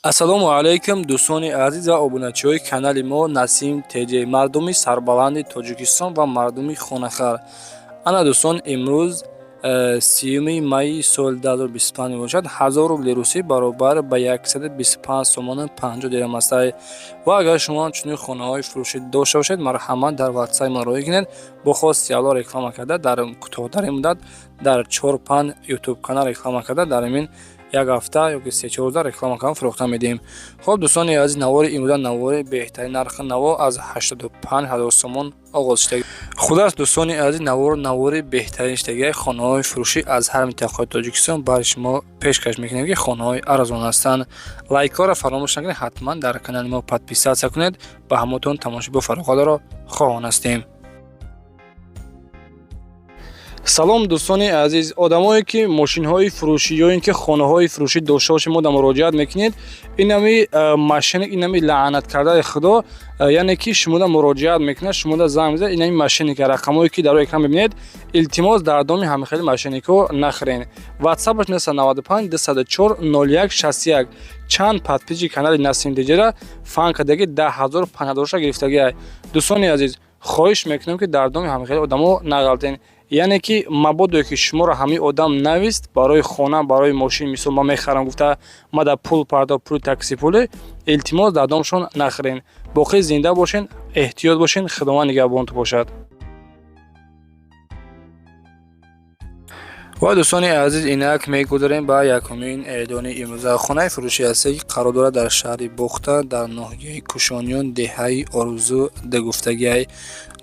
ассалому алайкум дӯстони азиз ва обуначиҳои канали мо Насим Теҷе, мардуми сарбаланди Тоҷикистон ва мардуми хонахар. Ана дӯстон, имрӯз 30 майи соли 2025 мебошад. 1000 рубли русӣ баробар ба 125 сомони 50 дирҳам аст. Ва агар шумо чунин хонаҳои фурӯшӣ дошта бошед, марҳамат дар ватсайт маро гиред. Бо хости аввал реклама карда дар кӯтоҳтарин муддат дар 4-5 ютуб канал реклама карда дар имин як ҳафта ёки 3-4 рӯза реклама кардам фурӯхта медиҳем. Хоб дӯстони азиз, навори имрӯза навори беҳтарин нархи наво аз 85 000 сомон оғоз шудаги. Худост дӯстони азиз, навори беҳтарин шудагиҳои хонаҳои фурӯшӣ аз ҳар минтақаҳои Тоҷикистон барои шумо пешкаш мекунем ки хонаҳои арзон ҳастанд. Лайкҳоро фаромӯш накунед, ҳатман дар канали мо подписатсия кунед. Ба ҳамотон тамошобинро фароғатдоро хоҳон ҳастем. салом дӯстони азиз, одамое ки мошинҳои фурӯшӣ ё ин ки хонаҳои фурӯшӣ дошта бошед, мо дар муроҷиат мекунед. Инами машина, инами лаънат кардаи худо, яъне ки шумода муроҷиат мекунед, шумода занг мезанед, инами машиника рақамое ки дар экран мебинед, илтимос дар доми ҳамихели машинико нахӯрен. ватсапаш 95 204 01 61. чанд подписчики канали Насим Теҷера фан кардаги 10,000 5,000 гирифтагиай. дӯстони азиз, хоҳиш мекунем ки дар доми ҳамихели одамо нағалтен. яъне ки мабодое ки шуморо ҳамин одам навист барои хона, барои мошин, мисол ман мехарам гуфта мада пул пардо, пули такси пуле, илтимос дар домшон нахӯрен. боқӣ зинда бошен, эҳтиёт бошен, худованд нигаҳбонтон бошад. ва дӯстони азиз, инак мегузарем ба якумин эълони имрӯза. хонаи фурӯшӣ ҳасте ки қарор дорад дар шаҳри Бухта дар ноҳияи Кушониён, деҳаи Орзу дегуфтагиай.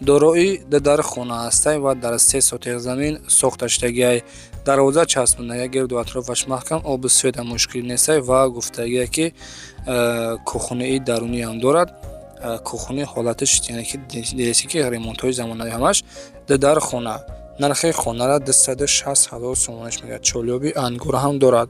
дорои дар хона ҳастай ва дар 3 сотиқ замин сохта шудагиай. дарвоза часпондагиай, гирду атрофаш маҳкам, оби суеда мушкил нестай ва гуфтагиай ки кухонаи даруниам дорад. кухонаи ҳолатиш, яъне ки дидеси ки ремонтҳои замонави ҳамаш дар хона. нархи хонара 260 000 сомониш мегӯяд. чолёби ангур ҳам дорад.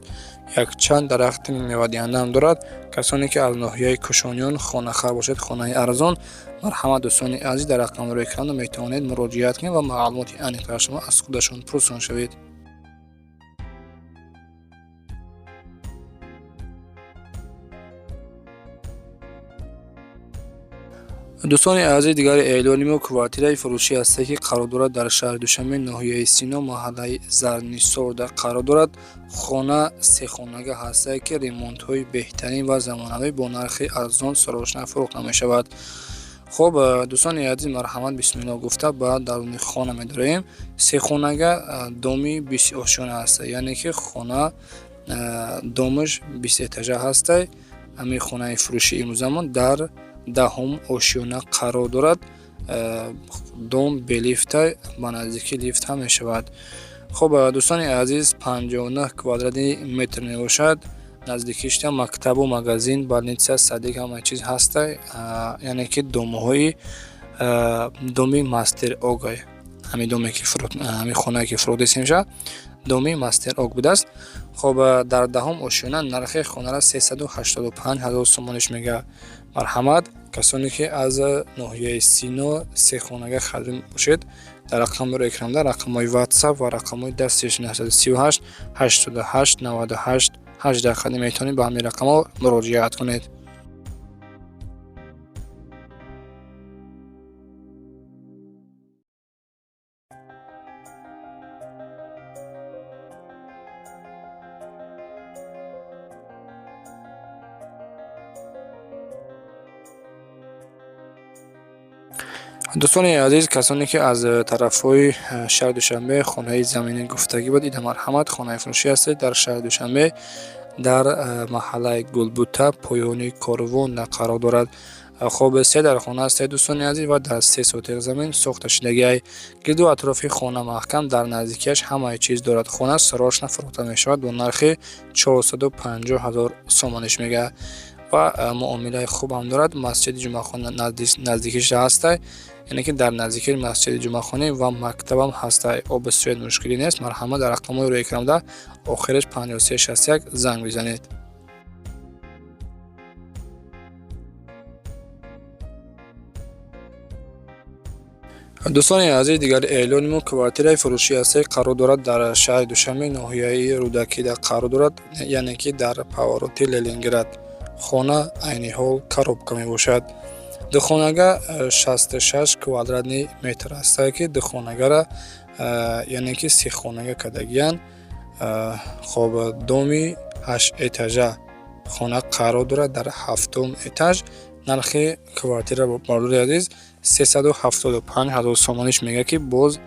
якчанд дарахти мевадиҳанда ҳам дорад. касоне ки аз ноҳияи Кушониён хонахар бошед, хонаи арзон, марҳамат дӯстони азиз, дар рақамҳои экрано метавонед муроҷиат кунед ва маълумоти аниқтар шумо аз худашон пурсон шавед. дӯстони азиз, дигари эълони мо квартираи фурӯшӣ ҳасте ки қарор дорад дар шаҳри Душанбе, ноҳияи Сино, маҳаллаи Зарнисорда қарор дорад. хона сехонага ҳасте ки ремонтҳои беҳтарин ва замонавӣ бо нархи арзон сарошна фурӯхта мешавад. хоб дӯстони азиз, марҳамат бисмиллоҳ гуфта ба даруни хона медорем. сехонага доми 20 ошёна ҳасте, яъне ки хона домаш 20 этажа ҳастай. ҳамин хонаи фурӯши имрӯзамон дар 10 ошёна қарор дорад. дом белифтай, ба наздики лифт ҳам мешавад. хоб дӯстони азиз, 59 квадратни метр мебошад. наздикиш мактабу магазин, больница, садик ҳама чиз ҳастай. яъне ки домҳои доми мастер огай, ҳамин доме ки ҳамин хонае ки фурӯхта мешавад, доми мастер ог будааст. хоб дар 10 ошёна нархи хонара 385 000 сомониш мегӯяд. марҳамат, касоне ки аз ноҳияи Сино сехонага харид бошед, дар рақамҳои экранда, рақамҳои ватсап ва рақамҳои дастиш 938 88 98 18 метавонед ба ҳамин рақамҳо муроҷиат кунед. дӯстони азиз, касоне ки аз тарафҳои шаҳри Душанбе хонаи замини гуфтагӣ буд, ида марҳамат, хонаи фурӯшӣ ҳастед дар шаҳри Душанбе, дар маҳаллаи Гулбута, поёни Корвон қарор дорад. хоб 3 дар хона ҳастед дӯстони азиз ва дар 3 сотиқ замин сохта шудагиай. гирду атрофи хона маҳкам, дар наздикиаш ҳамаи чиз дорад. хона сарошна фурӯхта мешавад бо нархи 450 000 сомониш мегӯяд ва муомилаи хуб ҳам дорад. масҷиди ҷумъахона наздикиш ҳастай, яъне ки дар наздикии масҷиди ҷумъахонӣ ва мактабам ҳастай. оби суед мушкилӣ нест. марҳамат, дар рақамҳои рӯи экранда охираш 5361 занг бизанед. дӯстони азиз, дигари эълони мо квартираи фурӯшӣ ҳасте қарор дорад дар шаҳри Душанбе, ноҳияи Рудакида қарор дорад, яъне ки дар повороти Ленинград. хона айни ҳол коробка мебошад. Духонага 66 квадратный метр аст ки духонагара яъне ки сехонага кардагиянд. хоб доми 8 этажа хона қарор дорад дар 7-ум этаж. нархи квартира бардори азиз 375,000 сомониш мега ки боз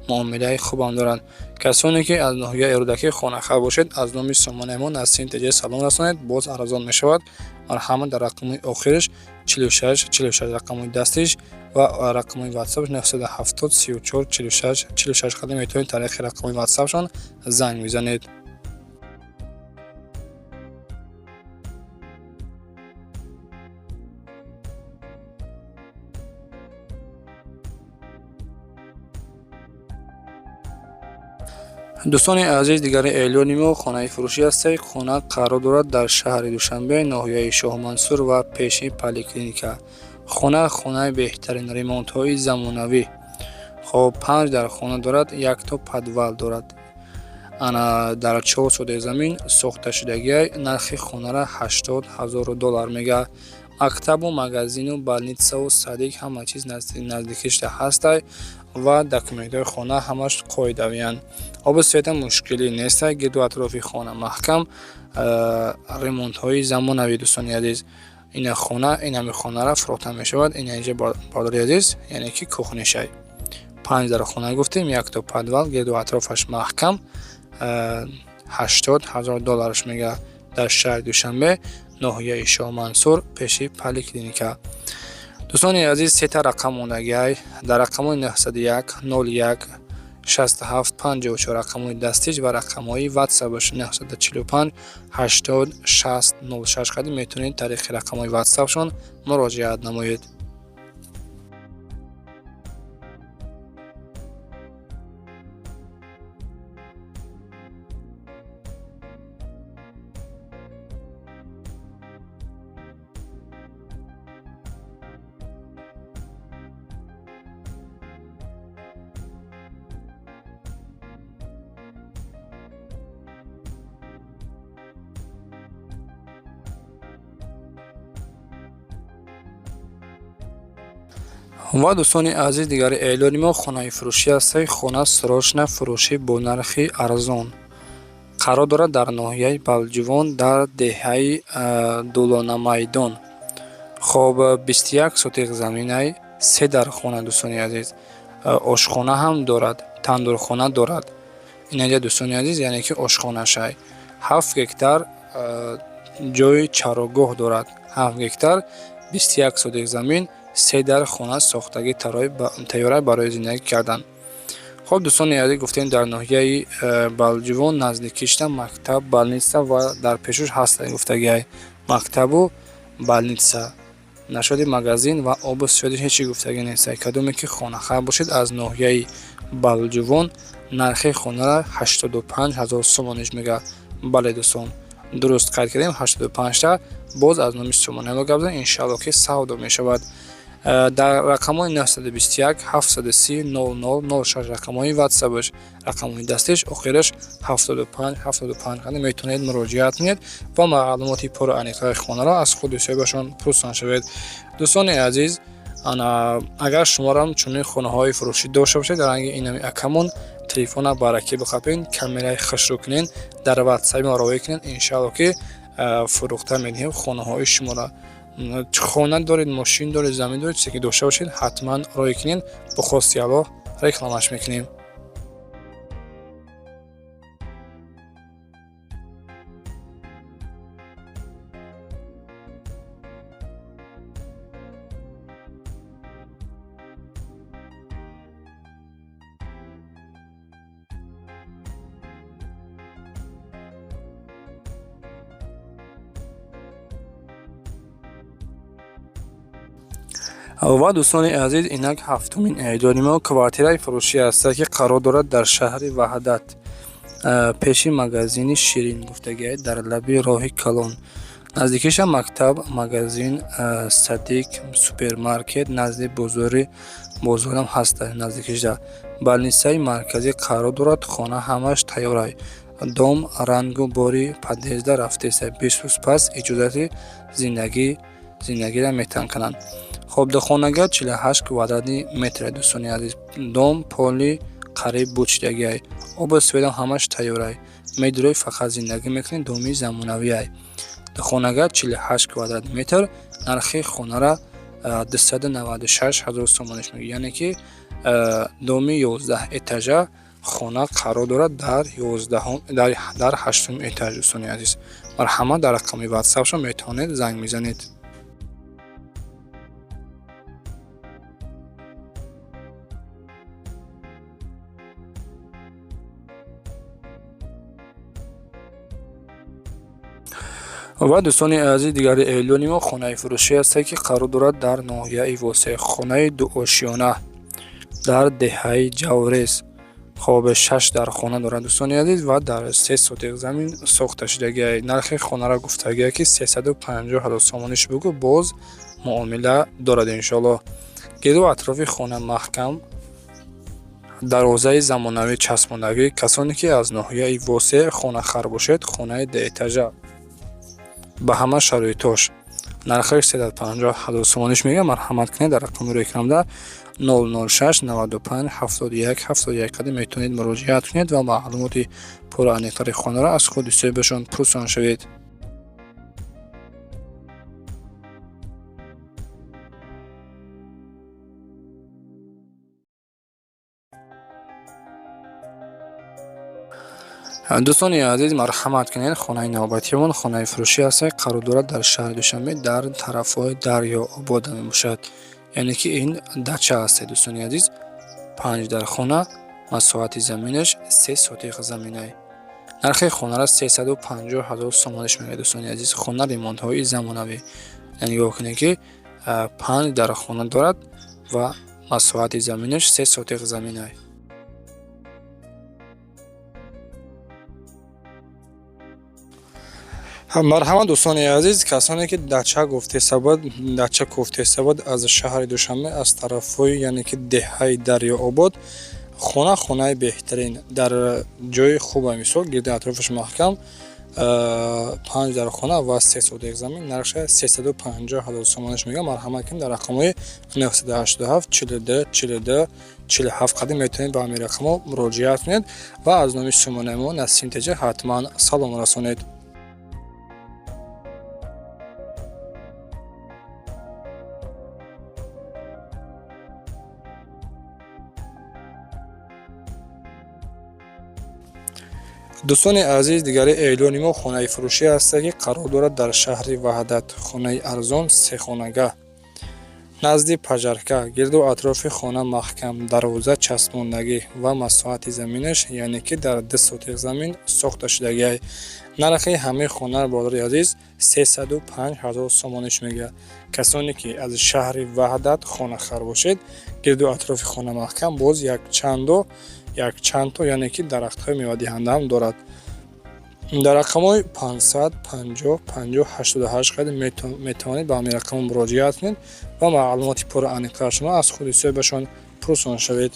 муомилаи хубам доранд. касоне ки аз ноҳияи иродакӣ хонахар бошед аз номи сомонаи мо насрин теҷаи салон расонед, боз арзон мешавад. марҳамат дар рақамои охириш 46 рақамои дастиш ва рақамои ватсапш 970 34 46 қадам метавонед тариқи рақамои ватсапшон занг бизанед. дӯстони азиз, дигари эълони мо хонаи фурӯшӣ ҳастек. хона қарор дорад дар шаҳри Душанбе, ноҳияи Шоҳмансур ва пеши поликлиника. хонаи беҳтарин ремонтҳои замонавӣ. хоб 5 дар хона дорад, 1 то подвал дорад. ана дар 4 содаи замин сохташудагиай. нархи хонара $80,000 мега. мактабу магазину больницаву садик ҳама чиз наздикишда ҳастай ва документҳои хона ҳамаш қоидавиянд. оби света мушкилӣ нестай. гирду атрофи хона маҳкам. ремонтҳои замонавӣ. дӯстони азиз, ина хона инами хонара фурохта мешавад. ина инҷа бардори азиз, яъне ки кухнишай. 5 дар хона гуфтем, 1 то подвал, гирду атрофаш маҳкам. $80,000 мега дар шаҳри Душанбе, ноҳияи Шоҳмансур, пеши поликлиника. дӯстони азиз, сета рақам мондагиай. дар рақамои 901 01 67 54 рақамои дастиш ва рақамои ватсапш 945 80 60 06 қадим метавонед тариқи рақамои ватсапшон муроҷиат намоед. ва дӯстони азиз, дигари эълони мо хонаи фурӯшӣ ҳастак. хона срочна фурӯшӣ бо нархи арзон. қарор дорад дар ноҳияи Балҷивон дар деҳаи Дулонамайдон. хоб 21 сотиқ заминай, 3 дар хона. дӯстони азиз, ошхона ҳам дорад, тандурхона дорад. инаҷа дӯстони азиз, яъне ки ошхонашай. 7 гектар ҷои чарогоҳ дорад. 7 гектар 21 сотиқ замин, 3 дар хона сохтагӣ тайёра барои зиндагӣ кардан. хоб дӯстони азиз, гуфтем дар ноҳияи Балҷивон наздикишта мактаб, больница ва дар пешуш ҳаста гуфтагиай. мактабу больница нашоди магазин ва обу сиёдиш ҳечи гуфтагӣ нестай. кадоме ки хонахар бошед аз ноҳияи Балҷивон, нархи хонара 85,000 сомониш мега. бале дӯстон, дуруст қайд кардем. 85 та боз аз номи сомонаҳо гап зад, иншоалло ки савдо мешавад. дар рақамои 921 730 00 06 рақамои ватсапш, рақамои дастиш охираш 75 қадим метавонед муроҷиат кунед ва маълумоти пуру аниқаи хонаро аз худи соҳибашон пурсон шавед. дӯстони азиз, агар шуморам чунин хонаҳои фурӯшӣ дошта бошед, дар ранги инами акамон телефона баракӣ бихапен, камераи хушрӯ кунен, дар ватсаби мо равоӣ кунен, иншоалло ки фурӯхта медиҳем хонаҳои шуморо. хона доред, мошин доред, замин доред, чизе ки дошта бошед ҳатман роӣ кунед. бо хости Аллоҳ рекламаш мекунем. ва дӯстони азиз, инак ҳафтумин эълони мо квартираи фурӯшӣ аст ки қарор дорад дар шаҳри Ваҳдат, пеши магазини Ширин гуфтагиай, дар лаби роҳи Калон. наздикиша мактаб, магазин, садик, супермаркет, назди бозорам ҳаста наздикиша. больницаи марказӣ қарор дорад. хона ҳамаш тайёрай. дом рангу бори падезда рафтеса 20 рӯз пас иҷозати зиндагиро метан кананд. хоб дохонаga 48 квадратный метр дӯстони азиз. дом поли қариб бучидагиай. оби сведам ҳамаш тайёрай. медурой фақат зиндагӣ мекунед доми замонавиай. дохонаga 48 квадратный метр. нархи хонара 296 000 сомониш мегӯяд. яъне ки доми 11 этажа хона қарор дорад дар 8 этаж дӯстони азиз. марҳамат, дар рақами ватсапшон метавонед занг мезанед. ва дӯстони азиз, дигари эълони мо хонаи фурӯшӣ аст ки қарор дорад дар ноҳияи восеъ. хонаи дуошёна дар деҳаи Ҷаврес. хоби 6 дар хона дорад дӯстони азиз ва дар 3 сотиқ замин сохта шудагиай. нархи хонара гуфтагиай ки 350 000 сомониш бугу боз муомила дорад иншоаллоҳ. гирду атрофи хона маҳкам, дарвозаи замонавӣ часпондагӣ. касоне ки аз ноҳияи восеъ хонахар бошед, хонаи деэтажа ба ҳама шароитош. нархаш 350 000 сомониш мегӯяд. марҳамат кунед, дар рақами рӯи экранда 006 95 71 71 қадим метавонед муроҷиат кунед ва маълумоти пурра аниқтари хонаро аз худи соҳибашон пурсон шавед. дӯстони азиз, марҳамат кунед, хонаи навбатиамон хонаи фурӯшӣ аст, қарор дорад дар шаҳри Душанбе дар тарафҳои Дарёобод мебошад. яъне ки ин дача аст дӯстони азиз. 5 дар хона, масоҳати заминаш 3 сотиқ заминай. нархи хонара 350 000 сомониш мегӯяд дӯстони азиз. хона ремонтҳои замонавӣ. нигоҳ кунед ки 5 дар хона дорад ва масоҳати заминаш 3 сотиқ заминай. марҳамат дӯстони азиз, касоне ки дача гуфтесабад аз шаҳри Душанбе аз тарафҳои яъне ки деҳаи Дарёобод хонаи беҳтарин дар ҷои хубе, мисол гирди атрофаш маҳкам, 5 дар хона ва 3 сотиқ замин. нархша 350 000 сомониш мегӯяд. марҳамат кунед, дар рақамҳои 987 42 42 47 қадим метавонед ба ҳамин рақамҳо муроҷиат кунед ва аз номи сумонаи мо Насим Теҷа ҳатман салом расонед. дӯстони азиз, дигари эълони мо хонаи фурӯшӣ аст ки қарор дорад дар шаҳри Ваҳдат. хонаи арзон сехонага назди пажарка. гирду атрофи хона маҳкам, дарвоза часпондагӣ ва масоҳати заминаш яъне ки дар 2 сотиқ замин сохта шудагиай. нархи ҳамаи хонаи болори азиз 305 000 сомониш мегӯяд. касоне ки аз шаҳри Ваҳдат хонахар бошед, гирду атрофи хона маҳкам боз якчандто яъне ки дарахтҳои мевадиҳанда ҳам дорад. дар рақамҳои 500 50 50 88 қадим метавонед ба ҳамин рақамҳо муроҷиат кунед ва маълумоти пурра аниқтарашонро аз худи соҳибашон пурсон шавед.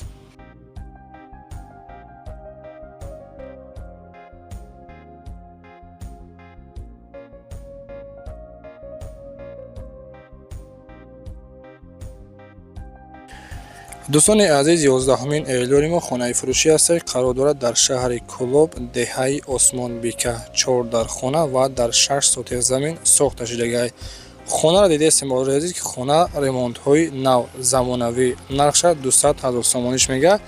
дӯстони азиз, 11-умин эълони мо хонаи фурӯшӣ аст ки қарор дорад дар шаҳри Кӯлоб, деҳаи Осмонбика. 4 дар хона ва дар 6 сотиқ замин сохта шудагиай. хонаро дидестем болори азиз ки хона ремонтҳои нав замонавӣ. нархша 200 000 сомониш мегӯяд.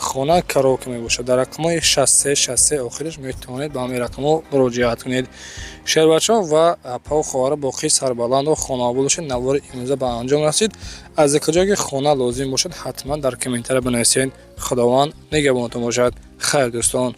хона карока мебошад. дар рақамҳои 63 охираш метавонед ба ҳамин рақамҳо муроҷиат кунед. шеърбачаҳо ва павховара боқӣ сарбаланду хонаобод бошед. навори имрӯза ба анҷом расид. аз куҷо ки хона лозим бошад ҳатман дар комментария бинависед. худованд нигоҳбонатон бошад. хайр дӯстон.